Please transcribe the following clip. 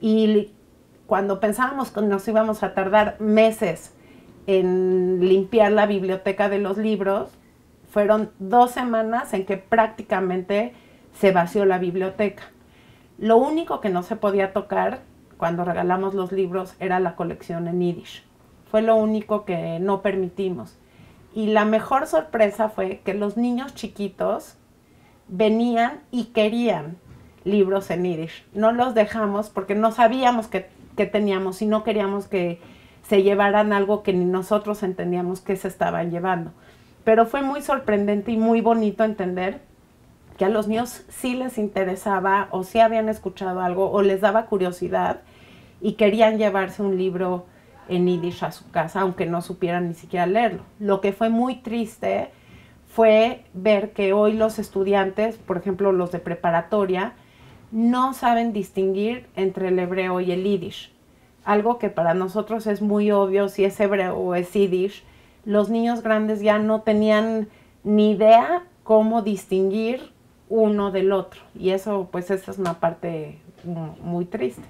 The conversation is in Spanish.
Y cuando pensábamos que nos íbamos a tardar meses en limpiar la biblioteca de los libros, fueron 2 semanas en que prácticamente se vació la biblioteca. Lo único que no se podía tocar cuando regalamos los libros era la colección en Yiddish. Fue lo único que no permitimos. Y la mejor sorpresa fue que los niños chiquitos venían y querían libros en Yiddish. No los dejamos porque no sabíamos qué teníamos y no queríamos que se llevaran algo que ni nosotros entendíamos que se estaban llevando. Pero fue muy sorprendente y muy bonito entender que a los niños sí les interesaba o sí habían escuchado algo o les daba curiosidad y querían llevarse un libro en Yiddish a su casa, aunque no supieran ni siquiera leerlo. Lo que fue muy triste fue ver que hoy los estudiantes, por ejemplo los de preparatoria, no saben distinguir entre el hebreo y el yiddish. Algo que para nosotros es muy obvio, si es hebreo o es yiddish, los niños grandes ya no tenían ni idea cómo distinguir uno del otro. Y eso, pues esa es una parte muy triste.